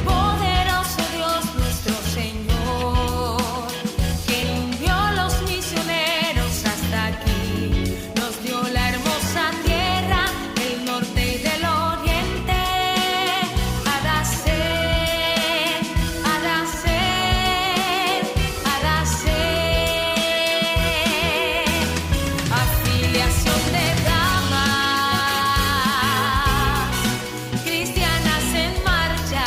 Poderoso Dios nuestro Señor, que envió los misioneros hasta aquí, nos dio la hermosa tierra del norte y del oriente. Afiliación de damas cristianas en marcha.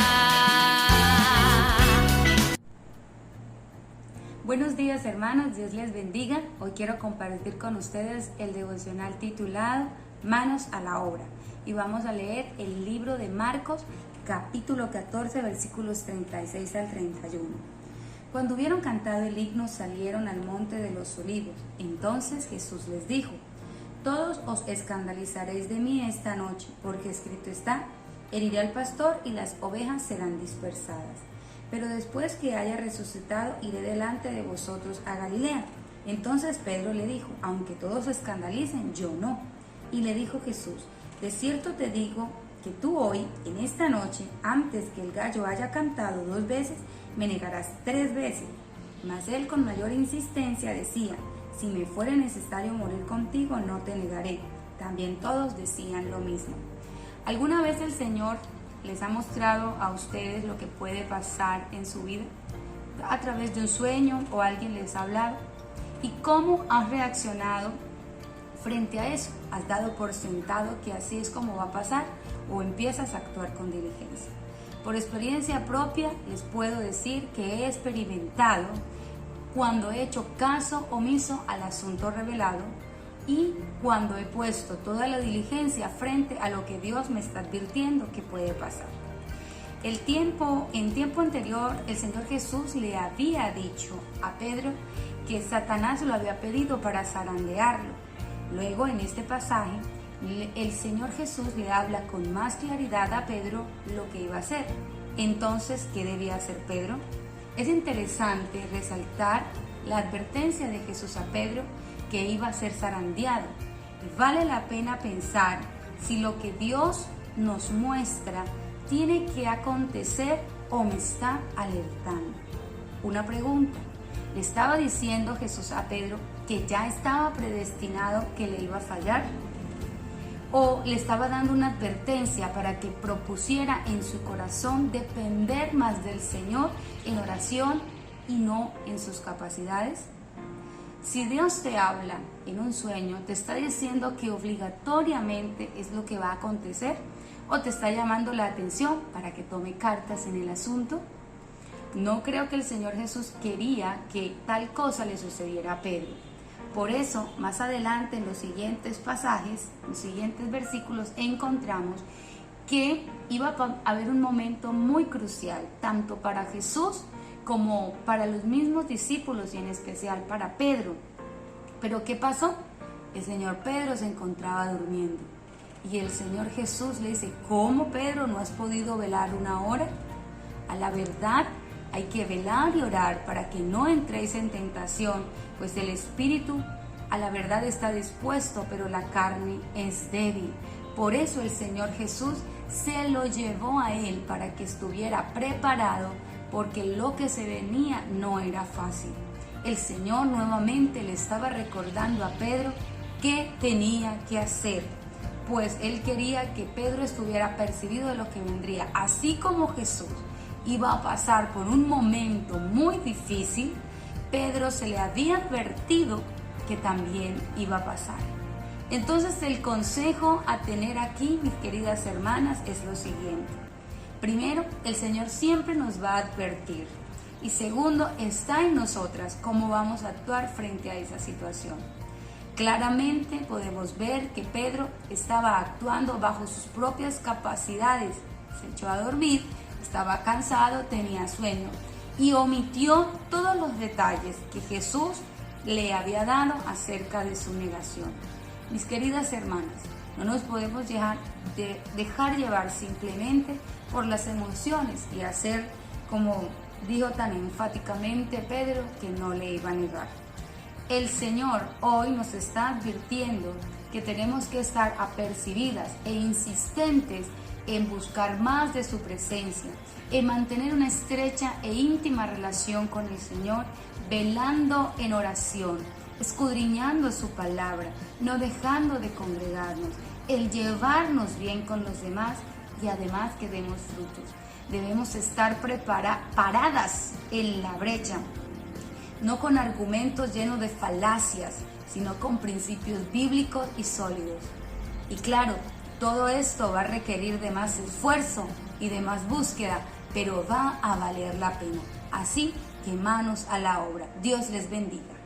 Buenos días, hermanos, Dios les bendiga. Hoy quiero compartir con ustedes el devocional titulado Manos a la obra, y vamos a leer el libro de Marcos, capítulo 14, versículos 36 al 31. Cuando hubieron cantado el himno, salieron al monte de los olivos. Entonces Jesús les dijo: todos os escandalizaréis de mí esta noche, porque escrito está: heriré al pastor y las ovejas serán dispersadas. Pero después que haya resucitado, iré delante de vosotros a Galilea. Entonces Pedro le dijo: aunque todos se escandalicen, yo no. Y le dijo Jesús: de cierto te digo que tú hoy, en esta noche, antes que el gallo haya cantado 2 veces, me negarás 3 veces. Mas él con mayor insistencia decía: si me fuere necesario morir contigo, no te negaré. También todos decían lo mismo. ¿Alguna vez el Señor les ha mostrado a ustedes lo que puede pasar en su vida? ¿A través de un sueño o alguien les ha hablado? ¿Y cómo has reaccionado frente a eso? ¿Has dado por sentado que así es como va a pasar, o empiezas a actuar con diligencia? Por experiencia propia les puedo decir que he experimentado cuando he hecho caso omiso al asunto revelado, y cuando he puesto toda la diligencia frente a lo que Dios me está advirtiendo que puede pasar. En tiempo anterior, el Señor Jesús le había dicho a Pedro que Satanás lo había pedido para zarandearlo. Luego, en este pasaje, el Señor Jesús le habla con más claridad a Pedro lo que iba a hacer. Entonces, ¿qué debía hacer Pedro? Es interesante resaltar la advertencia de Jesús a Pedro que iba a ser zarandeado. Vale la pena pensar si lo que Dios nos muestra tiene que acontecer o me está alertando. Una pregunta: ¿le estaba diciendo Jesús a Pedro que ya estaba predestinado que le iba a fallar? ¿O le estaba dando una advertencia para que propusiera en su corazón depender más del Señor en oración y no en sus capacidades? Si Dios te habla en un sueño, ¿te está diciendo que obligatoriamente es lo que va a acontecer? ¿O te está llamando la atención para que tome cartas en el asunto? No creo que el Señor Jesús quería que tal cosa le sucediera a Pedro. Por eso, más adelante en los siguientes pasajes, en los siguientes versículos, encontramos que iba a haber un momento muy crucial, tanto para Jesús como para los mismos discípulos, y en especial para Pedro. ¿Pero qué pasó? El Señor Pedro se encontraba durmiendo. Y el Señor Jesús le dice: ¿cómo, Pedro, no has podido velar 1 hora? A la verdad, hay que velar y orar para que no entréis en tentación, pues el espíritu a la verdad está dispuesto, pero la carne es débil. Por eso el Señor Jesús se lo llevó a él para que estuviera preparado, porque lo que se venía no era fácil. El Señor nuevamente le estaba recordando a Pedro qué tenía que hacer, pues él quería que Pedro estuviera percibido de lo que vendría. Así como Jesús iba a pasar por un momento muy difícil, Pedro se le había advertido que también iba a pasar. Entonces, el consejo a tener aquí, mis queridas hermanas, es lo siguiente. Primero, el Señor siempre nos va a advertir. Y segundo, está en nosotras cómo vamos a actuar frente a esa situación. Claramente podemos ver que Pedro estaba actuando bajo sus propias capacidades. Se echó a dormir, estaba cansado, tenía sueño y omitió todos los detalles que Jesús le había dado acerca de su negación. Mis queridas hermanas, no nos podemos dejar llevar simplemente por las emociones y hacer como dijo tan enfáticamente Pedro, que no le iba a negar. El Señor hoy nos está advirtiendo que tenemos que estar apercibidas e insistentes en buscar más de su presencia, en mantener una estrecha e íntima relación con el Señor, velando en oración, escudriñando su palabra, no dejando de congregarnos, el llevarnos bien con los demás y además que demos frutos. Debemos estar paradas en la brecha, no con argumentos llenos de falacias, sino con principios bíblicos y sólidos. Y claro, todo esto va a requerir de más esfuerzo y de más búsqueda, pero va a valer la pena. Así que manos a la obra. Dios les bendiga.